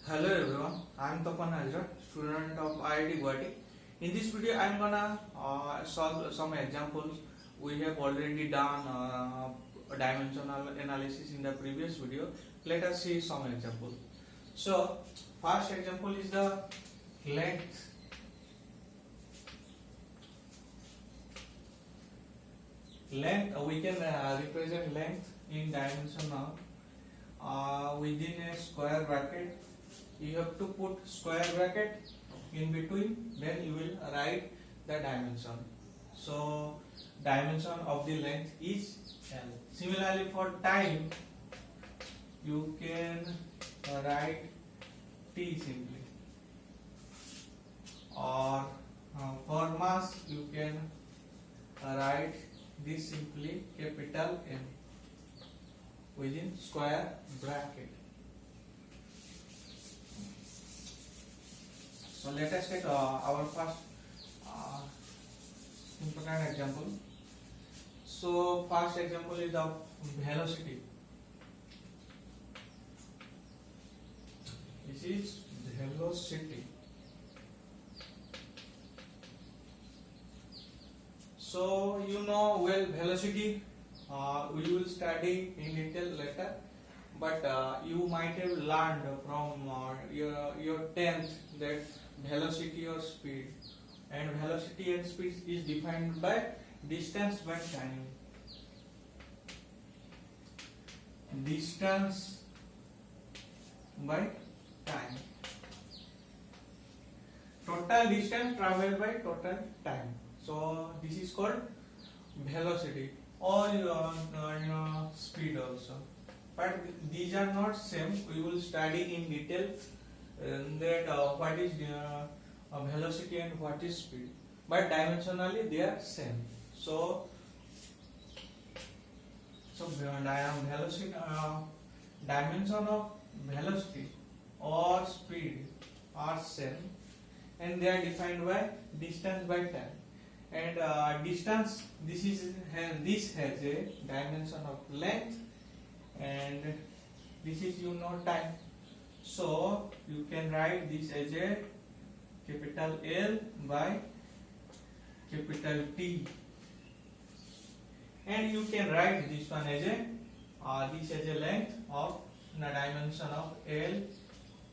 Hello everyone, I am Tapan Hazra, student of IIT Guwahati. In this video, I am gonna solve some examples. We have already done dimensional analysis in the previous video. Let us see some examples. So, first example is the length. We can represent length in dimension now within a square bracket. You have to put square bracket in between, then you will write the dimension. So dimension of the length is L. Similarly for time, you can write T simply, or for mass you can write this simply capital M within square bracket. So let us take our first important example. So first example is the velocity. This is velocity. So you know well velocity. We will study in detail later. But you might have learned from your 10th that velocity or speed, and velocity and speed is defined by distance by time. Distance by time. Total distance traveled by total time. So this is called velocity, or speed also. But these are not same. We will study in detail that what is velocity and what is speed. But dimensionally they are same. So velocity, dimension of velocity or speed are same, and they are defined by distance by time. And distance, this has a dimension of length, and this is time. So you can write this as a capital L by capital T, and you can write this one as a length of dimension of L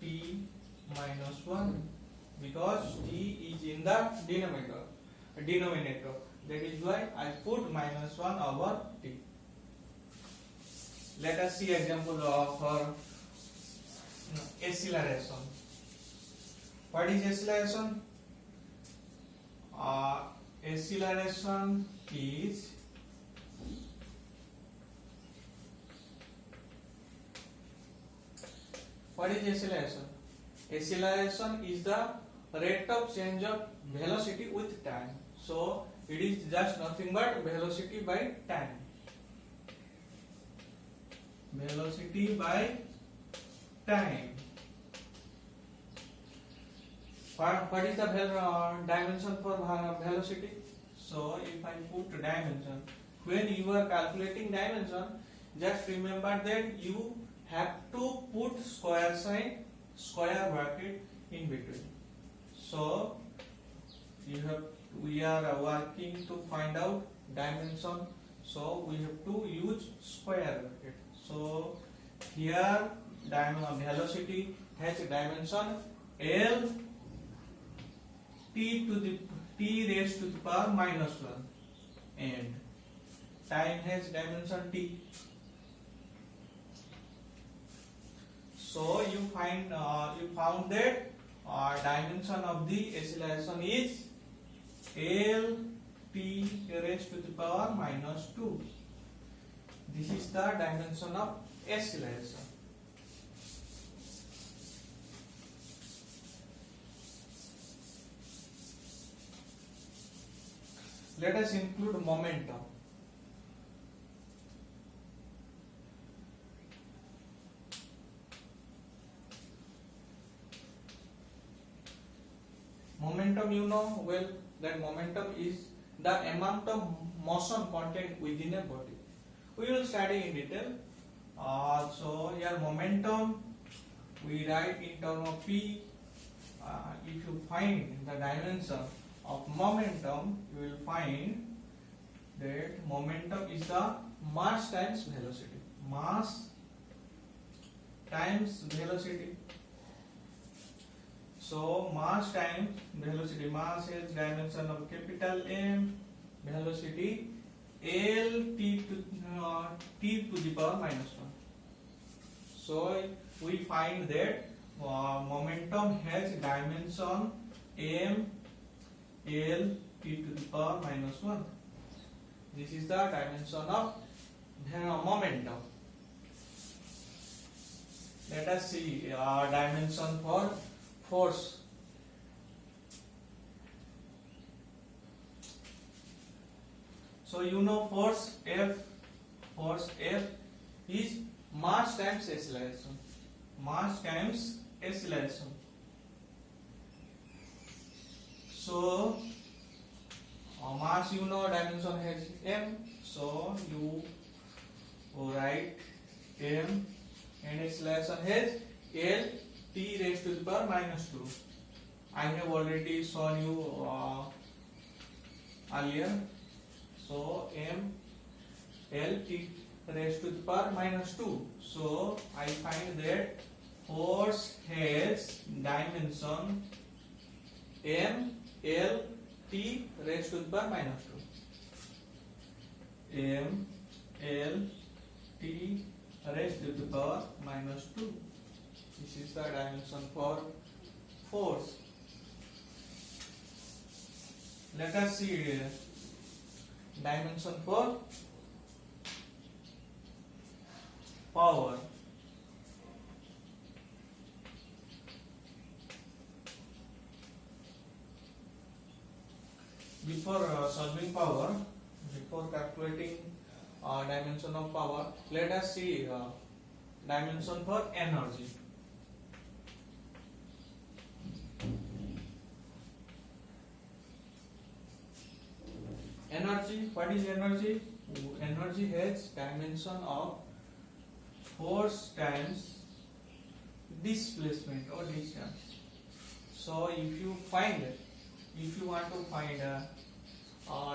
T minus 1, because T is in the denominator. That is why I put minus 1 over T. Let us see example for acceleration. What is acceleration? Acceleration is what is acceleration? Acceleration is the rate of change of velocity with time. So it is just nothing but velocity by time. Velocity by time. What is the dimension for velocity? So if I put dimension, when you are calculating dimension, just remember that you have to put square bracket in between. So we are working to find out dimension, so we have to use square bracket. So here velocity has a dimension L T raised to the power minus 1, and time has dimension T. So you found that dimension of the acceleration is L T raised to the power minus 2. This is the dimension of acceleration. Let us include momentum. Momentum, you know well that momentum is the amount of motion contained within a body. We will study in detail. So here momentum we write in terms of P. If you find the dimension of momentum, you will find that momentum is the mass times velocity. Mass times velocity. So mass times velocity. Mass is dimension of capital M, velocity L t to the power minus 1. So we find that momentum has dimension M L t to the power minus 1. This is the dimension of momentum. Let us see dimension for force. So you know force F is mass times acceleration. Mass times acceleration. So mass, you know, dimension has m, so you write m, and acceleration has L t raised to the power minus 2. I have already shown you earlier. So m L t raised to the power minus 2. So I find that force has dimension m L t raised to the power minus 2. M L t raised to the power minus 2. This is the dimension for force. Let us see dimension for power. Before solving power, before calculating dimension of power, let us see dimension for energy. Energy, what is energy? Energy has dimension of force times displacement or distance. So if you want to find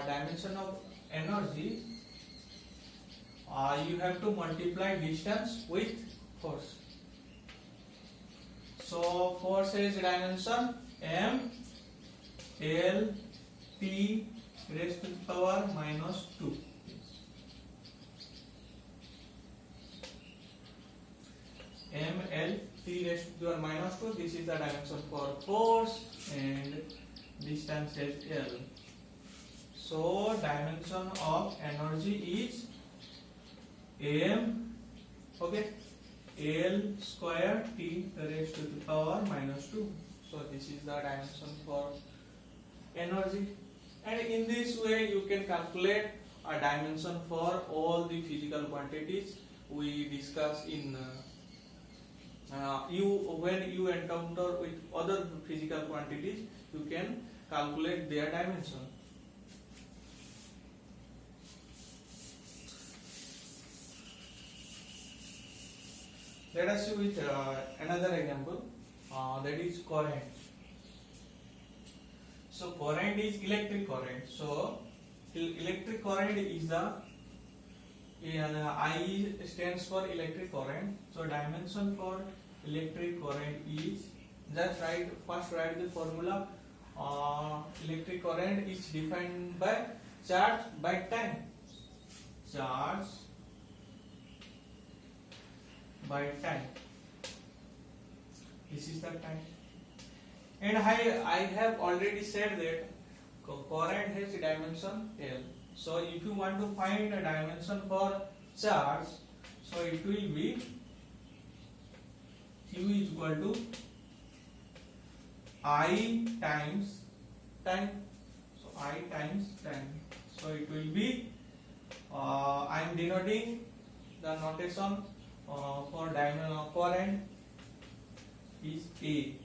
dimension of energy, you have to multiply distance with force. So force has dimension m L t raised to the power minus 2. M L t raised to the power minus 2. This is the dimension for force, and distance is L. So dimension of energy is m, okay, L square t raised to the power minus 2. So this is the dimension for energy. And in this way you can calculate a dimension for all the physical quantities we discuss in when you encounter with other physical quantities, you can calculate their dimension. Let us see with another example, that is current. So current is electric current. So electric current is the I stands for electric current. So dimension for electric current is, first write the formula. Electric current is defined by charge by time. Charge by time. This is the time. And I have already said that current has dimension L. So if you want to find a dimension for charge, so it will be Q is equal to I times time. So I times time. So it will be I am denoting the notation for dimension of current is A.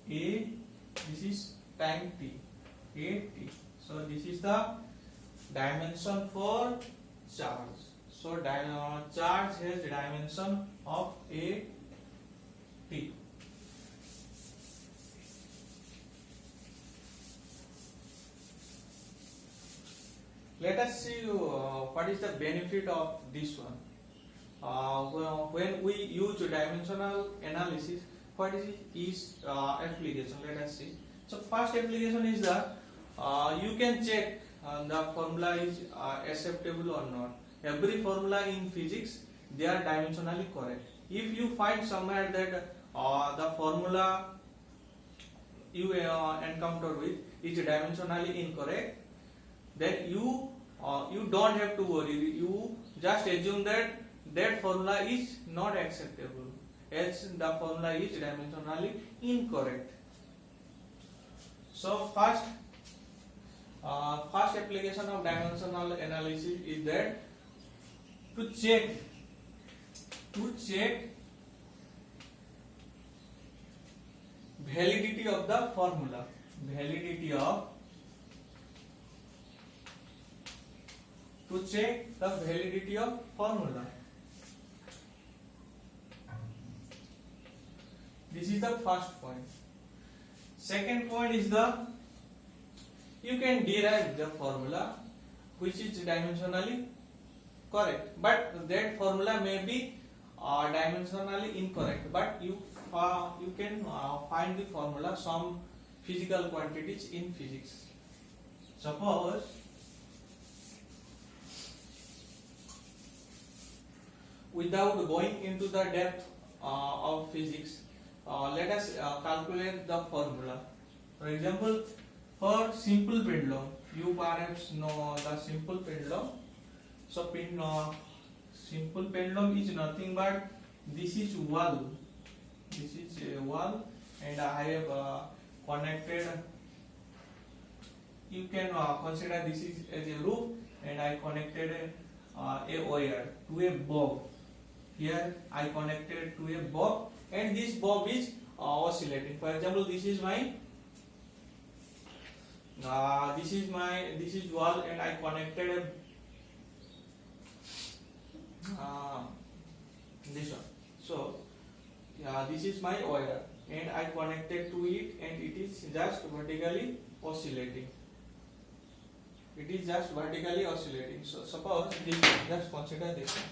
This is time t, A_t. So this is the dimension for charge. So charge has dimension of A_t. T. Let us see what is the benefit of this one. When we use dimensional analysis, what is its application? Let us see. So first application is that you can check the formula is acceptable or not. Every formula in physics, they are dimensionally correct. If you find somewhere that the formula you encounter with is dimensionally incorrect, then you don't have to worry. You just assume that that formula is not acceptable, as the formula is dimensionally incorrect. So first application of dimensional analysis is that to check validity of the formula, to check the validity of formula. This is the first point. Second point is you can derive the formula which is dimensionally correct, but that formula may be dimensionally incorrect, but you can find the formula some physical quantities in physics. Suppose without going into the depth of physics, let us calculate the formula. For example, for simple pendulum, you perhaps know the simple pendulum. So simple pendulum is nothing but this is wall. This is a wall, and I have connected. You can consider this is as a roof, and I connected a wire to a bob. Here I connected to a bob, and this bob is oscillating. For example, this is wall, and I connected this one. So this is my wire, and I connected to it, and it is just vertically oscillating. So suppose this one, just consider this one.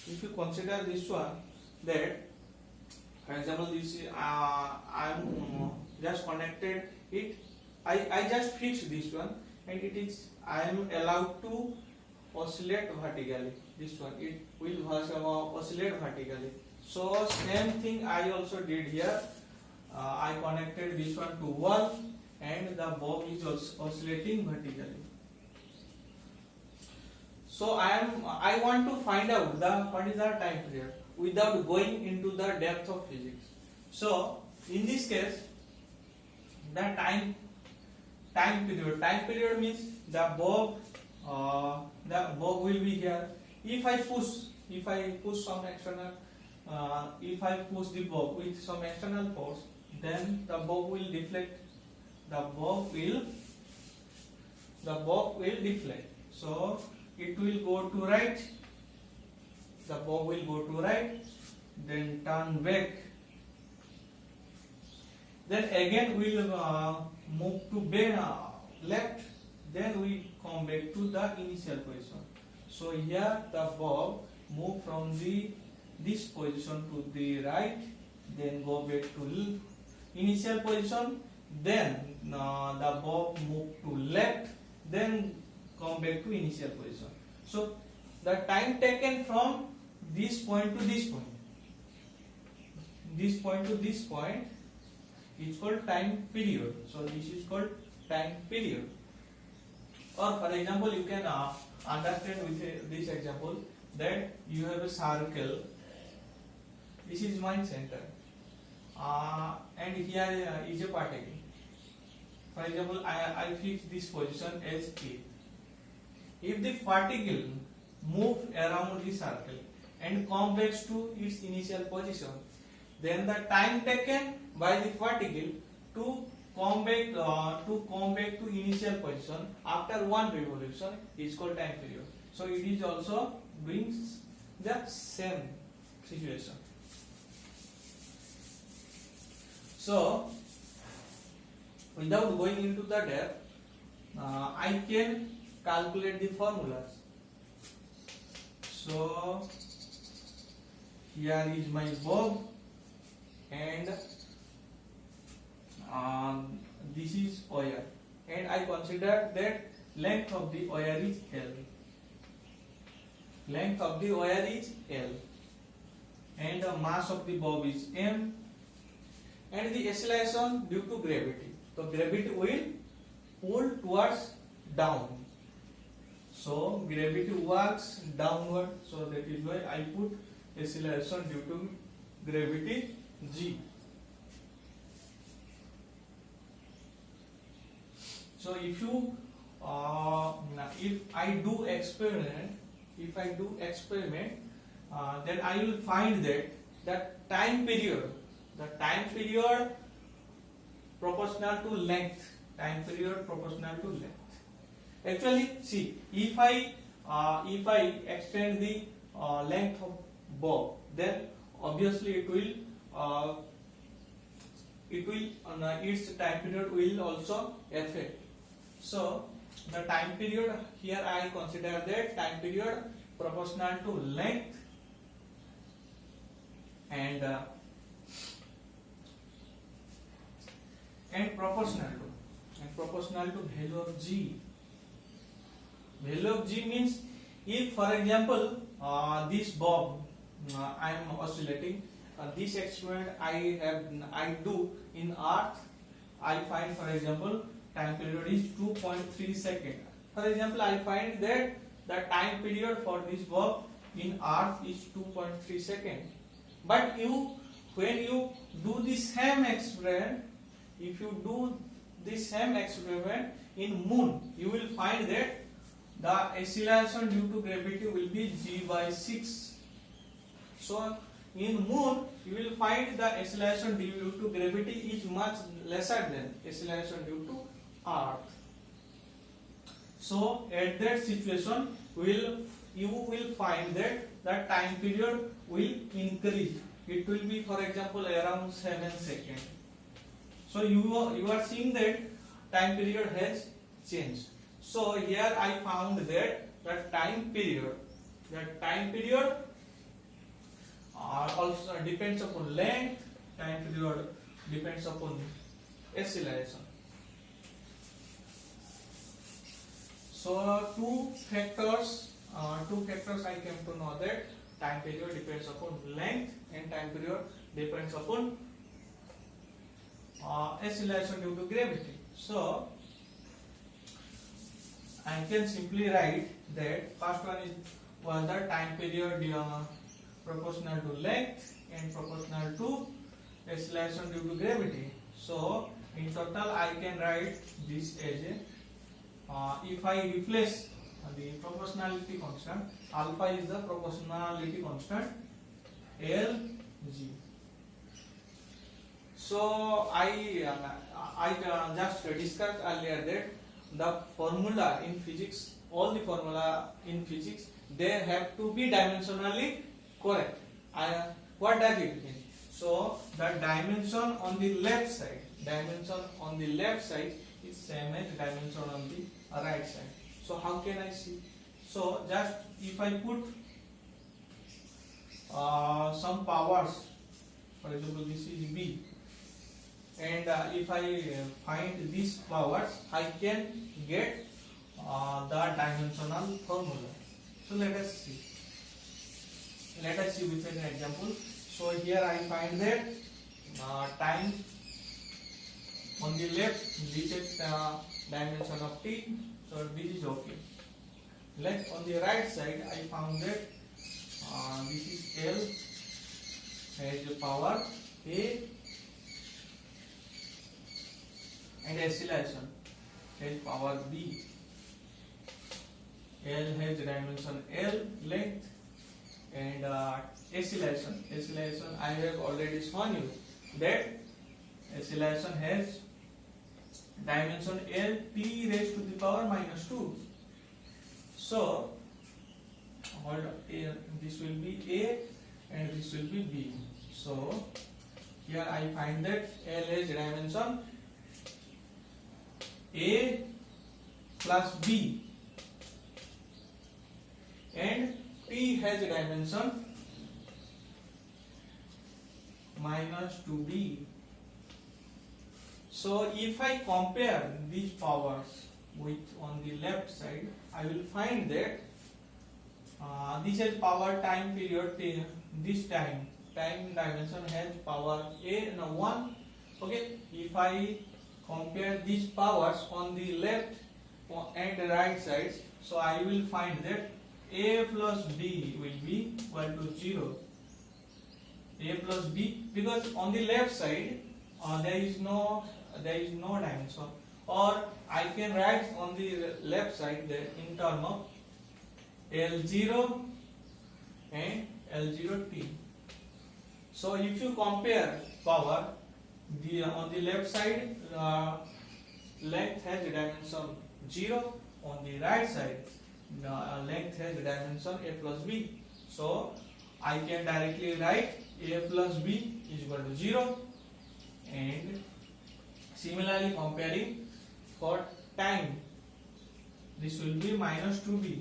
If you consider this one, that for example this is I am just connected it. I just fixed this one, and it is I am allowed to oscillate vertically. This one it will oscillate vertically. So same thing I also did here. I connected this one to wall, and the bob is also oscillating vertically. So I want to find out what is the time period without going into the depth of physics. So in this case, the time period means the bob will be here. If I push some external, if I push the bob with some external force, then the bob will deflect. The bob will deflect. So it will go to right. The bob will go to right, then turn back. Then again we will move to left. Then we come back to the initial position. So here the bob move from this position to the right, then go back to initial position. Then the bob move to left, then come back to initial position. So the time taken from this point to this point is called time period. So this is called time period. Or for example, you can understand with this example that you have a circle. This is my center, and here is a particle. For example, I fix this position as A. If the particle move around the circle and come back to its initial position, then the time taken by the particle to come back to initial position after one revolution is called time period. So it is also brings the same situation. So without going into the depth, I can calculate the formulas. So here is my bob, and this is wire, and I consider that length of the wire is L. Length of the wire is L, and the mass of the bob is M, and the acceleration due to gravity. So gravity will pull towards down. So gravity works downward. So that is why I put acceleration due to gravity G. So if I do experiment, then I will find that time period proportional to length. Actually, see, if I extend the length of bob, then obviously its time period will also affect. So the time period here, I consider that time period proportional to length and proportional to value of G. Value of G means, if for example this bob I am oscillating, this experiment I do in earth, I find, for example, time period is 2.3 seconds. For example, I find that the time period for this bob in earth is 2.3 seconds. But when you do the same experiment, if you do the same experiment in moon, you will find that the acceleration due to gravity will be G by 6. So in moon, you will find the acceleration due to gravity is much lesser than acceleration due to earth. So at that situation, you will find that the time period will increase. It will be, for example, around 7 seconds. So you are seeing that time period has changed. So here I found that the time period also depends upon length. Time period depends upon acceleration. So two factors I came to know that time period depends upon length and time period depends upon acceleration due to gravity. So I can simply write that first one is the time period proportional to length and proportional to acceleration due to gravity. So in total I can write this as if I replace the proportionality constant, alpha is the proportionality constant Lg. So I just discussed earlier that the formula in physics, all the formula in physics, they have to be dimensionally correct. What does it mean? So the dimension on the left side is same as dimension on the right side. So how can I see? So just if I put some powers, for example this is B, and if I find these powers, I can get the dimensional formula. So let us see with an example. So here I find that time on the left reaches dimension of t, so this is okay. Like on the right side, I found that this is L has the power A and acceleration has power B. L has dimension L, length, and acceleration I have already shown you that acceleration has dimension L, t raised to the power minus 2. So this will be A and this will be B. So here I find that L has dimension A plus B and T has dimension minus 2B. So if I compare these powers with on the left side, I will find that this has power time period T, this time dimension has power A and 1. Okay, if I compare these powers on the left and right sides, so I will find that A plus B will be equal to 0. A plus B, because on the left side there is no dimension, or I can write on the left side that in term of L0 and L0T. So if you compare power, on the left side length has dimension 0, on the right side length has dimension A plus B. So I can directly write A plus B is equal to 0, and similarly comparing for time, this will be minus 2B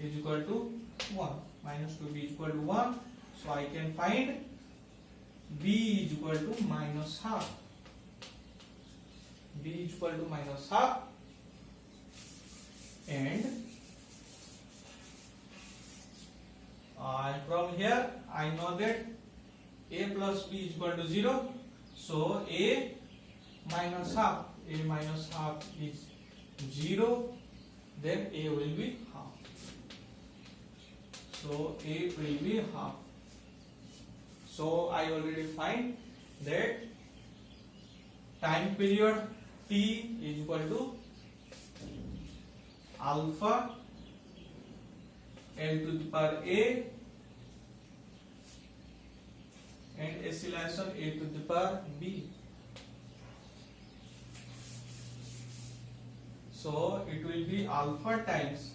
is equal to 1, minus 2B is equal to 1, so I can find B is equal to minus half. B is equal to minus half, and from here I know that A plus B is equal to 0, so A minus half is 0, then A will be half. So A will be half. So I already find that time period T is equal to alpha L to the power A and acceleration A to the power B. So it will be alpha times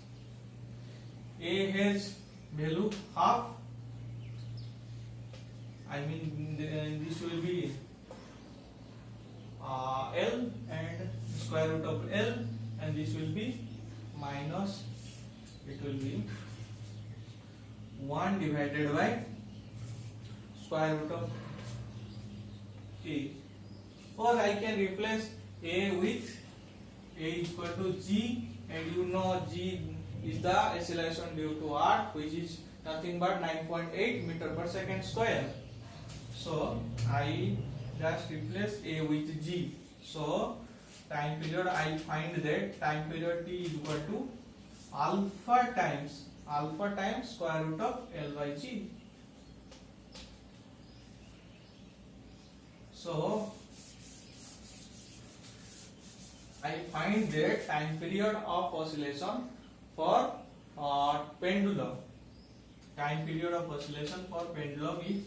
A has value half, I mean this will be L and square root of L, and this will be minus, it will be 1 divided by square root of A, or I can replace A with A equal to G, and you know G is the acceleration due to Earth, which is nothing but 9.8 meter per second square. So I just replace A with G. So time period, I find that time period T is equal to alpha times square root of L by G. So I find that time period of oscillation for pendulum. Time period of oscillation for pendulum is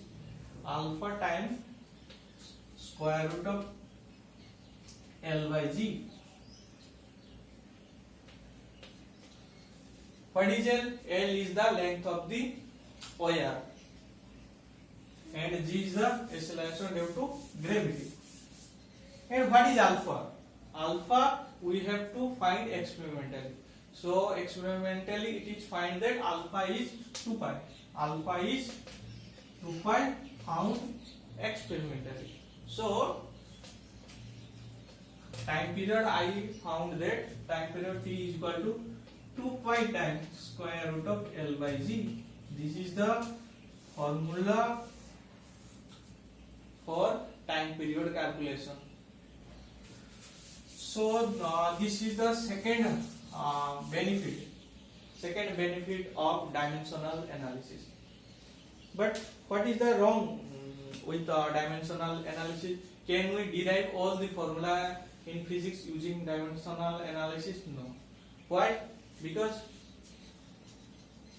alpha times square root of L by G. What is L? L is the length of the wire, and G is the acceleration due to gravity. And what is alpha? Alpha we have to find experimentally. So experimentally it is find that alpha is 2 pi. Alpha is 2 pi found experimentally. So time period, I found that time period T is equal to 2 pi times square root of L by G. This is the formula for time period calculation. So this is the second benefit of dimensional analysis. But what is the wrong with dimensional analysis? Can we derive all the formula in physics using dimensional analysis? No. Why? Because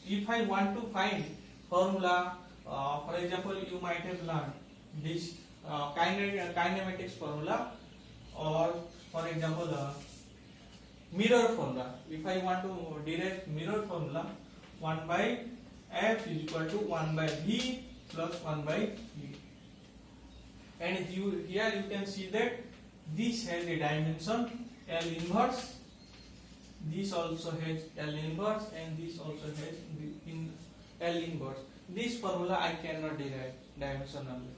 if I want to find formula, for example, you might have learned this kinematics formula, or for example mirror formula. If I want to derive mirror formula, 1 by F is equal to 1 by V plus 1 by V. and here you can see that this has a dimension L inverse, this also has L inverse, and this also has L inverse. This formula I cannot derive dimensionally.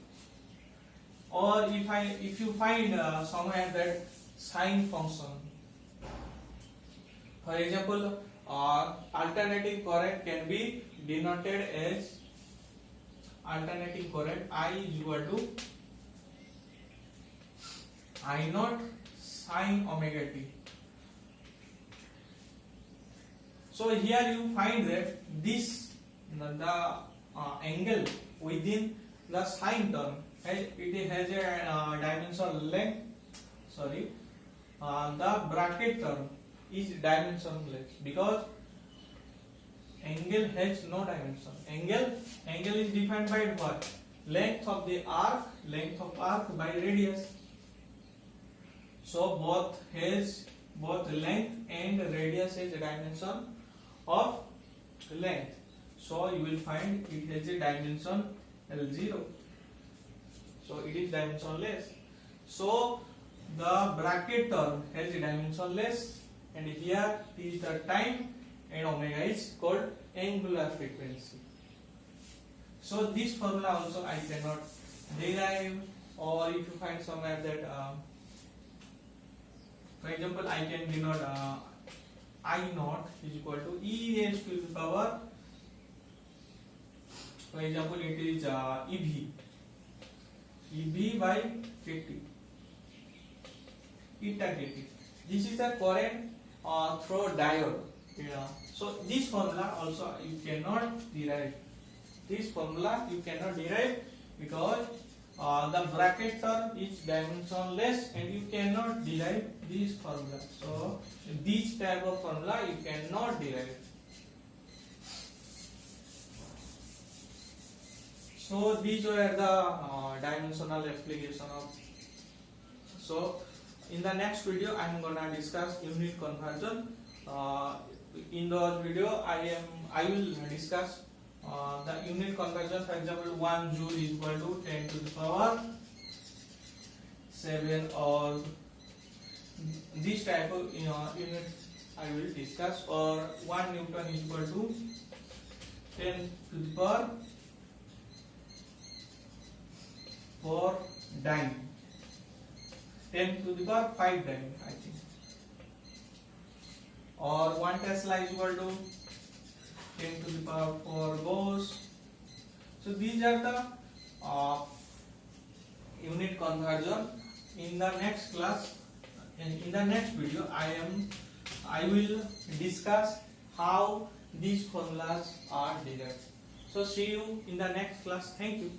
Or if you find somewhere that sine function, for example, alternating current can be denoted as alternating current I is equal to I naught sine omega t. So here you find that this the angle within the sine term it has a dimension length. Sorry, the bracket term is dimensionless because angle has no dimension. Angle is defined by what? Length of arc by radius. So both length and radius has a dimension of length. So you will find it has a dimension L0. So it is dimensionless. So the bracket term has a dimensionless, and here is the time, and omega is called angular frequency. So this formula also I cannot derive. Or if you find somewhere that for example I can denote I naught is equal to e raised to the power, for example it is EV by 50 eta kt. This is the current through diode. So this formula also you cannot derive. This formula you cannot derive because the bracket term is dimensionless and you cannot derive this formula. So this type of formula you cannot derive. So these were the dimensional application of. So in the next video I am gonna discuss unit conversion. In the video I will discuss the unit conversion. For example, 1 joule is equal to 10 to the power 7, or this type of unit I will discuss. Or 1 Newton is equal to 10 to the power 4 dyne, 10 to the power 5 dyne, I think. Or 1 Tesla is equal to 10 to the power 4 Gauss. So these are the unit conversion. In the next class, in the next video, I will discuss how these formulas are derived. So see you in the next class. Thank you.